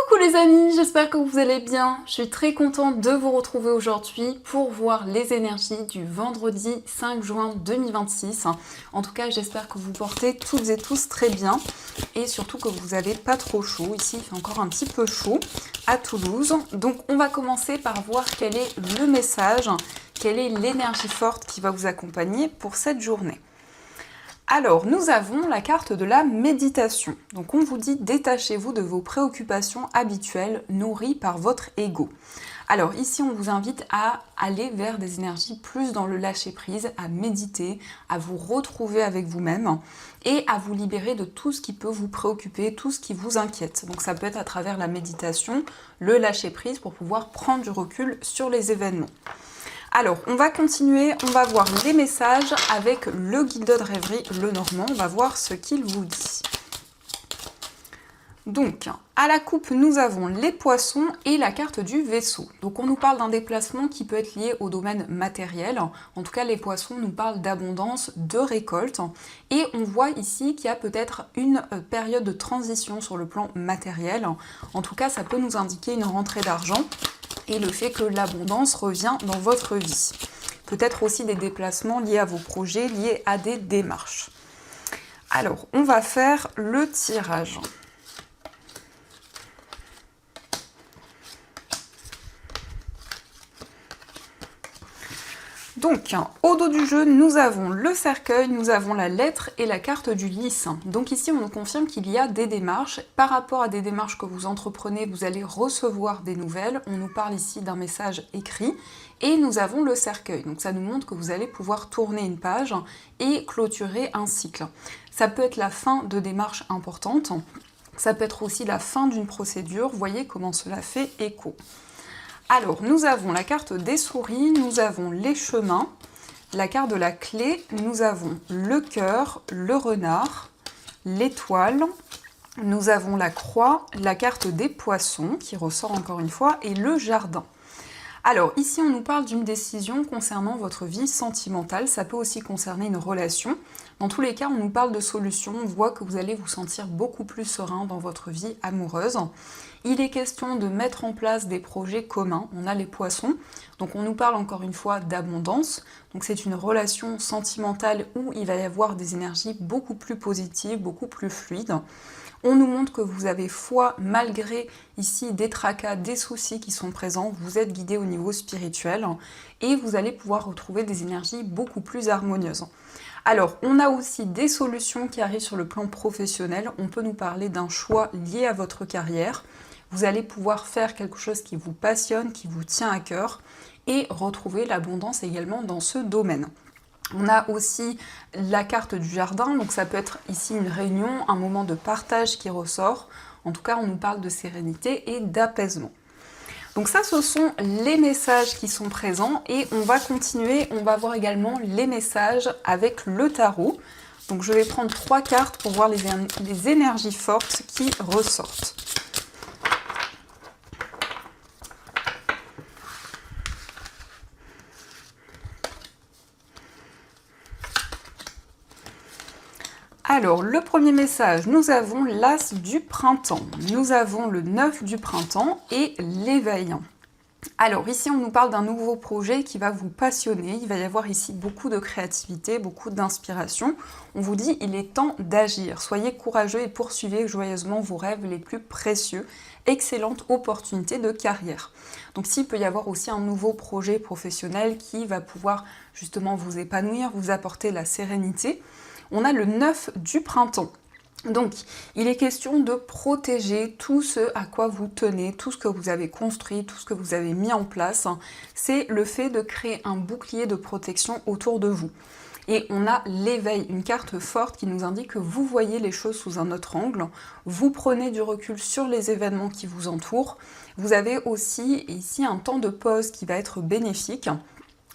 Coucou les amis, j'espère que vous allez bien. Je suis très contente de vous retrouver aujourd'hui pour voir les énergies du vendredi 5 juin 2026. En tout cas, j'espère que vous portez toutes et tous très bien et surtout que vous n'avez pas trop chaud. Ici, il fait encore un petit peu chaud à Toulouse. Donc, on va commencer par voir quel est le message, quelle est l'énergie forte qui va vous accompagner pour cette journée. Alors, nous avons la carte de la méditation. Donc, on vous dit détachez-vous de vos préoccupations habituelles nourries par votre ego. Alors, ici, on vous invite à aller vers des énergies plus dans le lâcher-prise, à méditer, à vous retrouver avec vous-même et à vous libérer de tout ce qui peut vous préoccuper, tout ce qui vous inquiète. Donc, ça peut être à travers la méditation, le lâcher-prise pour pouvoir prendre du recul sur les événements. Alors, on va continuer, on va voir les messages avec le guide de rêverie, le Normand. On va voir ce qu'il vous dit. Donc, à la coupe, nous avons les poissons et la carte du vaisseau. Donc, on nous parle d'un déplacement qui peut être lié au domaine matériel. En tout cas, les poissons nous parlent d'abondance, de récolte. Et on voit ici qu'il y a peut-être une période de transition sur le plan matériel. En tout cas, ça peut nous indiquer une rentrée d'argent et le fait que l'abondance revient dans votre vie. Peut-être aussi des déplacements liés à vos projets, liés à des démarches. Alors, on va faire le tirage. Donc, au dos du jeu, nous avons le cercueil, nous avons la lettre et la carte du lys. Donc ici, on nous confirme qu'il y a des démarches. Par rapport à des démarches que vous entreprenez, vous allez recevoir des nouvelles. On nous parle ici d'un message écrit. Et nous avons le cercueil. Donc ça nous montre que vous allez pouvoir tourner une page et clôturer un cycle. Ça peut être la fin de démarches importantes. Ça peut être aussi la fin d'une procédure. Vous voyez comment cela fait écho. Alors, nous avons la carte des souris, nous avons les chemins, la carte de la clé, nous avons le cœur, le renard, l'étoile, nous avons la croix, la carte des poissons, qui ressort encore une fois, et le jardin. Alors, ici, on nous parle d'une décision concernant votre vie sentimentale. Ça peut aussi concerner une relation. Dans tous les cas, on nous parle de solutions. On voit que vous allez vous sentir beaucoup plus serein dans votre vie amoureuse. Il est question de mettre en place des projets communs. On a les poissons. Donc, on nous parle encore une fois d'abondance. Donc, c'est une relation sentimentale où il va y avoir des énergies beaucoup plus positives, beaucoup plus fluides. On nous montre que vous avez foi malgré ici des tracas, des soucis qui sont présents. Vous êtes guidé au niveau spirituel et vous allez pouvoir retrouver des énergies beaucoup plus harmonieuses. Alors, on a aussi des solutions qui arrivent sur le plan professionnel. On peut nous parler d'un choix lié à votre carrière. Vous allez pouvoir faire quelque chose qui vous passionne, qui vous tient à cœur et retrouver l'abondance également dans ce domaine. On a aussi la carte du jardin, donc ça peut être ici une réunion, un moment de partage qui ressort. En tout cas, on nous parle de sérénité et d'apaisement. Donc ça, ce sont les messages qui sont présents et on va continuer, on va voir également les messages avec le tarot. Donc je vais prendre 3 cartes pour voir les énergies fortes qui ressortent. Alors, le premier message, nous avons l'As du printemps, nous avons le 9 du printemps et l'éveil. Alors ici, on nous parle d'un nouveau projet qui va vous passionner, il va y avoir ici beaucoup de créativité, beaucoup d'inspiration. On vous dit, il est temps d'agir, soyez courageux et poursuivez joyeusement vos rêves les plus précieux. Excellente opportunité de carrière. Donc s'il peut y avoir aussi un nouveau projet professionnel qui va pouvoir justement vous épanouir, vous apporter la sérénité. On a le 9 du printemps. Donc, il est question de protéger tout ce à quoi vous tenez, tout ce que vous avez construit, tout ce que vous avez mis en place. C'est le fait de créer un bouclier de protection autour de vous. Et on a l'éveil, une carte forte qui nous indique que vous voyez les choses sous un autre angle, vous prenez du recul sur les événements qui vous entourent. Vous avez aussi ici un temps de pause qui va être bénéfique,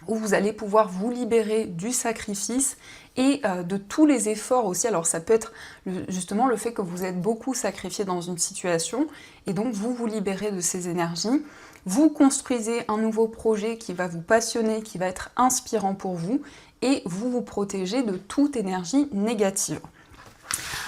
où vous allez pouvoir vous libérer du sacrifice et de tous les efforts aussi. Alors ça peut être justement le fait que vous êtes beaucoup sacrifié dans une situation et donc vous vous libérez de ces énergies. Vous construisez un nouveau projet qui va vous passionner, qui va être inspirant pour vous et vous vous protégez de toute énergie négative.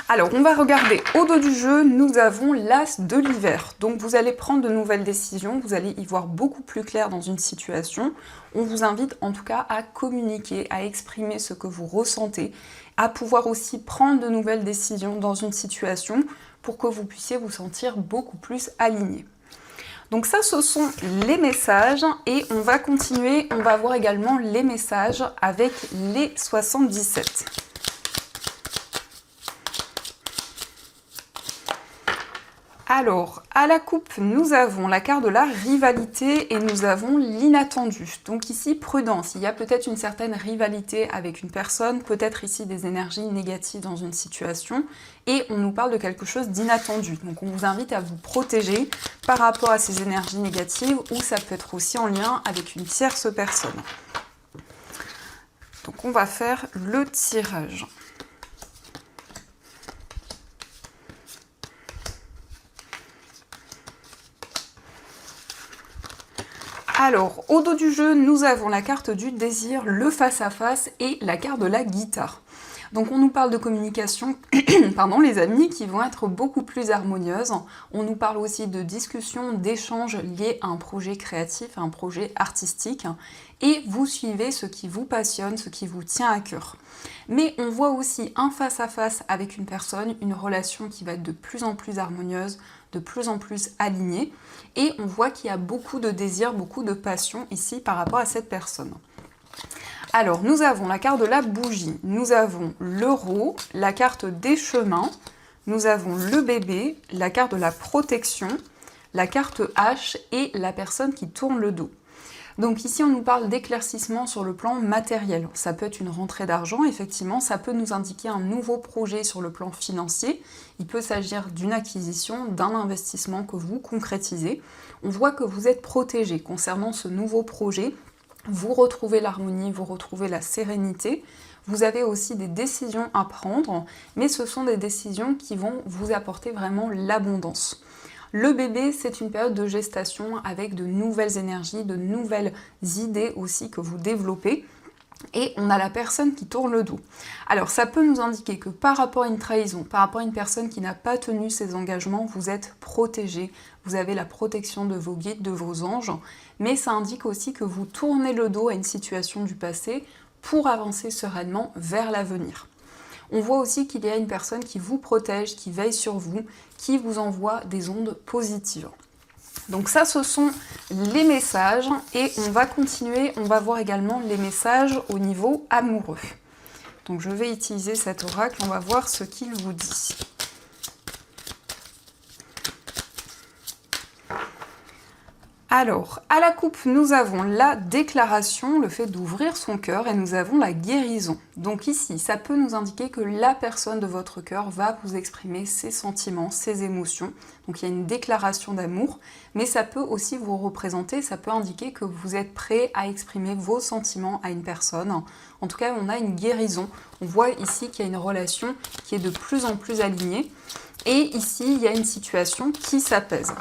Alors, on va regarder au dos du jeu, nous avons l'As de l'hiver. Donc, vous allez prendre de nouvelles décisions, vous allez y voir beaucoup plus clair dans une situation. On vous invite en tout cas à communiquer, à exprimer ce que vous ressentez, à pouvoir aussi prendre de nouvelles décisions dans une situation pour que vous puissiez vous sentir beaucoup plus aligné. Donc ça, ce sont les messages et on va continuer, on va voir également les messages avec les 77. Alors, à la coupe, nous avons la carte de la rivalité et nous avons l'inattendu. Donc ici, prudence. Il y a peut-être une certaine rivalité avec une personne, peut-être ici des énergies négatives dans une situation. Et on nous parle de quelque chose d'inattendu. Donc on vous invite à vous protéger par rapport à ces énergies négatives ou ça peut être aussi en lien avec une tierce personne. Donc on va faire le tirage. Alors, au dos du jeu, nous avons la carte du désir, le face-à-face et la carte de la guitare. Donc on nous parle de communication, pardon les amis, qui vont être beaucoup plus harmonieuses. On nous parle aussi de discussions, d'échanges liés à un projet créatif, à un projet artistique. Et vous suivez ce qui vous passionne, ce qui vous tient à cœur. Mais on voit aussi un face-à-face avec une personne, une relation qui va être de plus en plus harmonieuse, de plus en plus alignée. Et on voit qu'il y a beaucoup de désir, beaucoup de passion ici par rapport à cette personne. Alors, nous avons la carte de la bougie, nous avons l'euro, la carte des chemins, nous avons le bébé, la carte de la protection, la carte H et la personne qui tourne le dos. Donc ici, on nous parle d'éclaircissement sur le plan matériel. Ça peut être une rentrée d'argent, effectivement, ça peut nous indiquer un nouveau projet sur le plan financier. Il peut s'agir d'une acquisition, d'un investissement que vous concrétisez. On voit que vous êtes protégé concernant ce nouveau projet. Vous retrouvez l'harmonie, vous retrouvez la sérénité. Vous avez aussi des décisions à prendre, mais ce sont des décisions qui vont vous apporter vraiment l'abondance. Le bébé, c'est une période de gestation avec de nouvelles énergies, de nouvelles idées aussi que vous développez. Et on a la personne qui tourne le dos. Alors ça peut nous indiquer que par rapport à une trahison, par rapport à une personne qui n'a pas tenu ses engagements, vous êtes protégé, vous avez la protection de vos guides, de vos anges, mais ça indique aussi que vous tournez le dos à une situation du passé pour avancer sereinement vers l'avenir. On voit aussi qu'il y a une personne qui vous protège, qui veille sur vous, qui vous envoie des ondes positives. Donc ça, ce sont les messages et on va continuer, on va voir également les messages au niveau amoureux. Donc je vais utiliser cet oracle, on va voir ce qu'il vous dit. Alors, à la coupe, nous avons la déclaration, le fait d'ouvrir son cœur, et nous avons la guérison. Donc ici, ça peut nous indiquer que la personne de votre cœur va vous exprimer ses sentiments, ses émotions. Donc il y a une déclaration d'amour, mais ça peut aussi vous représenter, ça peut indiquer que vous êtes prêt à exprimer vos sentiments à une personne. En tout cas, on a une guérison. On voit ici qu'il y a une relation qui est de plus en plus alignée. Et ici, il y a une situation qui s'apaise.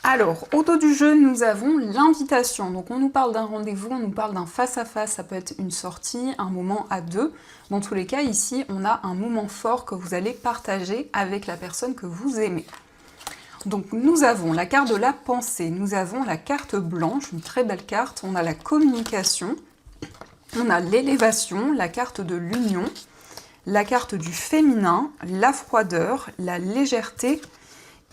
Alors, au dos du jeu, nous avons l'invitation. Donc on nous parle d'un rendez-vous, on nous parle d'un face-à-face, ça peut être une sortie, un moment à deux. Dans tous les cas, ici, on a un moment fort que vous allez partager avec la personne que vous aimez. Donc nous avons la carte de la pensée, nous avons la carte blanche, une très belle carte, on a la communication, on a l'élévation, la carte de l'union, la carte du féminin, la froideur, la légèreté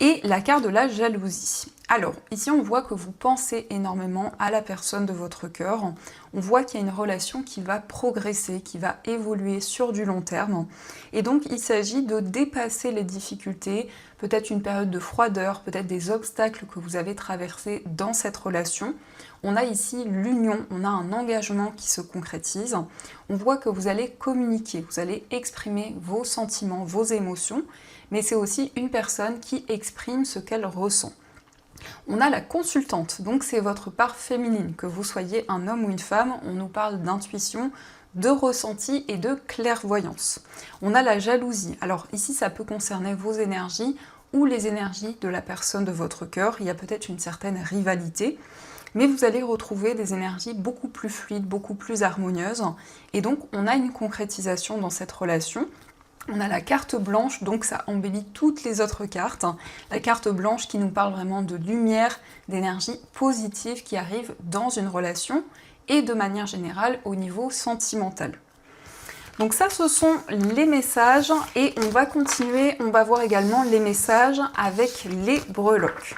et la carte de la jalousie. Alors, ici on voit que vous pensez énormément à la personne de votre cœur. On voit qu'il y a une relation qui va progresser, qui va évoluer sur du long terme. Et donc il s'agit de dépasser les difficultés, peut-être une période de froideur, peut-être des obstacles que vous avez traversés dans cette relation. On a ici l'union, on a un engagement qui se concrétise. On voit que vous allez communiquer, vous allez exprimer vos sentiments, vos émotions, mais c'est aussi une personne qui exprime ce qu'elle ressent. On a la consultante, donc c'est votre part féminine, que vous soyez un homme ou une femme, on nous parle d'intuition, de ressenti et de clairvoyance. On a la jalousie, alors ici ça peut concerner vos énergies ou les énergies de la personne de votre cœur. Il y a peut-être une certaine rivalité, mais vous allez retrouver des énergies beaucoup plus fluides, beaucoup plus harmonieuses. Et donc, on a une concrétisation dans cette relation. On a la carte blanche, donc ça embellit toutes les autres cartes. La carte blanche qui nous parle vraiment de lumière, d'énergie positive qui arrive dans une relation et de manière générale au niveau sentimental. Donc ça, ce sont les messages et on va continuer, on va voir également les messages avec les breloques.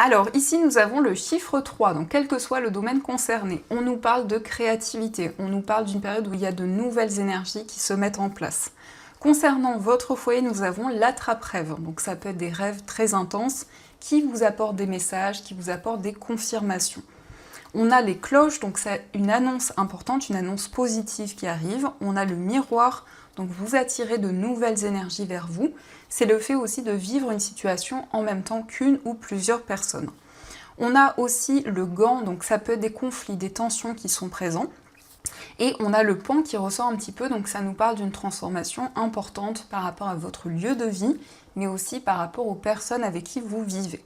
Alors ici nous avons le chiffre 3, donc quel que soit le domaine concerné, on nous parle de créativité, on nous parle d'une période où il y a de nouvelles énergies qui se mettent en place. Concernant votre foyer, nous avons l'attrape-rêve, donc ça peut être des rêves très intenses qui vous apportent des messages, qui vous apportent des confirmations. On a les cloches, donc c'est une annonce importante, une annonce positive qui arrive. On a le miroir, donc vous attirez de nouvelles énergies vers vous. C'est le fait aussi de vivre une situation en même temps qu'une ou plusieurs personnes. On a aussi le gant, donc ça peut être des conflits, des tensions qui sont présents. Et on a le pan qui ressort un petit peu, donc ça nous parle d'une transformation importante par rapport à votre lieu de vie, mais aussi par rapport aux personnes avec qui vous vivez.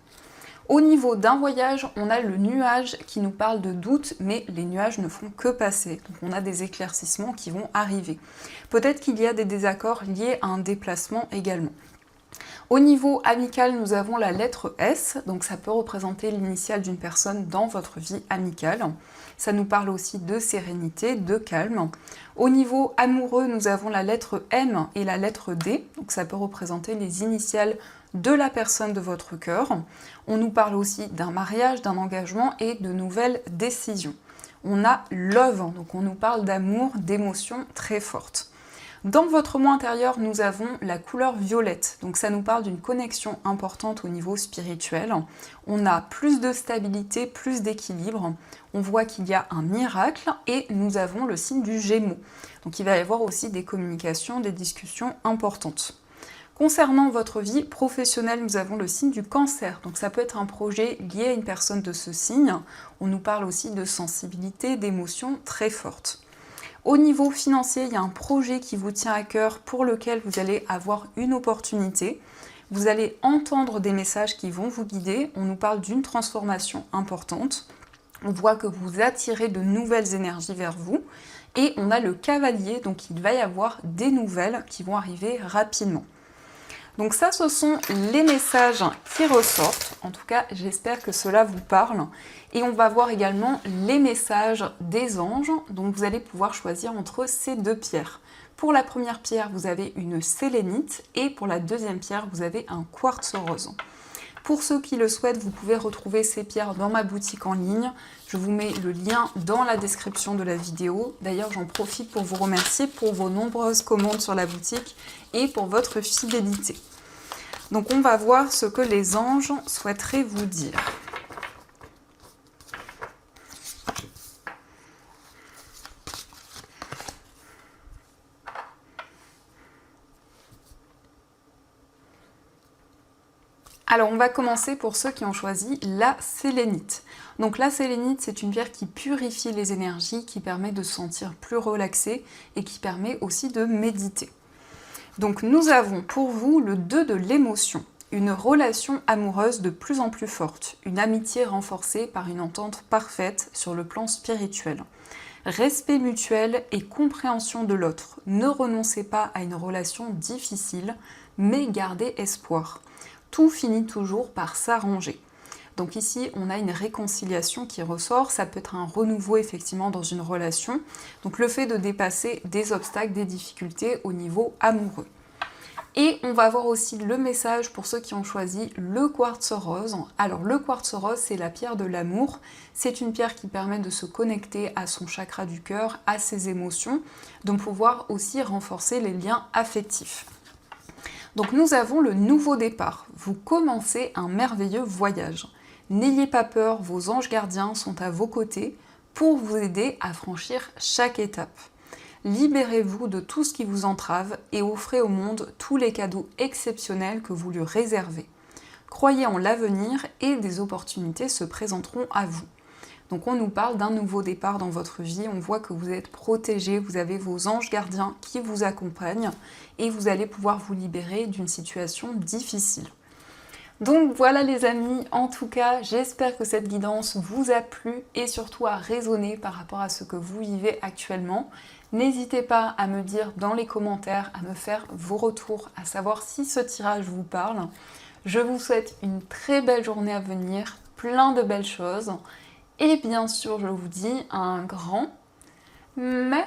Au niveau d'un voyage, on a le nuage qui nous parle de doute, mais les nuages ne font que passer. Donc on a des éclaircissements qui vont arriver. Peut-être qu'il y a des désaccords liés à un déplacement également. Au niveau amical, nous avons la lettre S, donc ça peut représenter l'initiale d'une personne dans votre vie amicale. Ça nous parle aussi de sérénité, de calme. Au niveau amoureux, nous avons la lettre M et la lettre D, donc ça peut représenter les initiales de la personne de votre cœur. On nous parle aussi d'un mariage, d'un engagement et de nouvelles décisions. On a Love, donc on nous parle d'amour, d'émotions très fortes. Dans votre moi intérieur, nous avons la couleur violette, donc ça nous parle d'une connexion importante au niveau spirituel. On a plus de stabilité, plus d'équilibre. On voit qu'il y a un miracle et nous avons le signe du Gémeaux. Donc il va y avoir aussi des communications, des discussions importantes. Concernant votre vie professionnelle, nous avons le signe du Cancer. Donc ça peut être un projet lié à une personne de ce signe. On nous parle aussi de sensibilité, d'émotions très fortes. Au niveau financier, il y a un projet qui vous tient à cœur pour lequel vous allez avoir une opportunité. Vous allez entendre des messages qui vont vous guider. On nous parle d'une transformation importante. On voit que vous attirez de nouvelles énergies vers vous. Et on a le Cavalier, donc il va y avoir des nouvelles qui vont arriver rapidement. Donc ça, ce sont les messages qui ressortent. En tout cas, j'espère que cela vous parle. Et on va voir également les messages des anges. Donc vous allez pouvoir choisir entre ces deux pierres. Pour la première pierre, vous avez une sélénite. Et pour la deuxième pierre, vous avez un quartz rose. Pour ceux qui le souhaitent, vous pouvez retrouver ces pierres dans ma boutique en ligne. Je vous mets le lien dans la description de la vidéo. D'ailleurs, j'en profite pour vous remercier pour vos nombreuses commandes sur la boutique et pour votre fidélité. Donc on va voir ce que les anges souhaiteraient vous dire. Alors on va commencer pour ceux qui ont choisi la sélénite. Donc la sélénite, c'est une pierre qui purifie les énergies, qui permet de se sentir plus relaxé et qui permet aussi de méditer. Donc nous avons pour vous le 2 de l'émotion, une relation amoureuse de plus en plus forte, une amitié renforcée par une entente parfaite sur le plan spirituel. Respect mutuel et compréhension de l'autre. Ne renoncez pas à une relation difficile, mais gardez espoir. Tout finit toujours par s'arranger. Donc ici, on a une réconciliation qui ressort, ça peut être un renouveau effectivement dans une relation. Donc le fait de dépasser des obstacles, des difficultés au niveau amoureux. Et on va voir aussi le message pour ceux qui ont choisi le quartz rose. Alors le quartz rose, c'est la pierre de l'amour. C'est une pierre qui permet de se connecter à son chakra du cœur, à ses émotions, de pouvoir aussi renforcer les liens affectifs. Donc nous avons le nouveau départ. Vous commencez un merveilleux voyage. N'ayez pas peur, vos anges gardiens sont à vos côtés pour vous aider à franchir chaque étape. Libérez-vous de tout ce qui vous entrave et offrez au monde tous les cadeaux exceptionnels que vous lui réservez. Croyez en l'avenir et des opportunités se présenteront à vous. Donc on nous parle d'un nouveau départ dans votre vie, on voit que vous êtes protégé, vous avez vos anges gardiens qui vous accompagnent et vous allez pouvoir vous libérer d'une situation difficile. Donc voilà les amis, en tout cas j'espère que cette guidance vous a plu et surtout a résonné par rapport à ce que vous vivez actuellement. N'hésitez pas à me dire dans les commentaires, à me faire vos retours, à savoir si ce tirage vous parle. Je vous souhaite une très belle journée à venir, plein de belles choses. Et bien sûr, je vous dis un grand merci.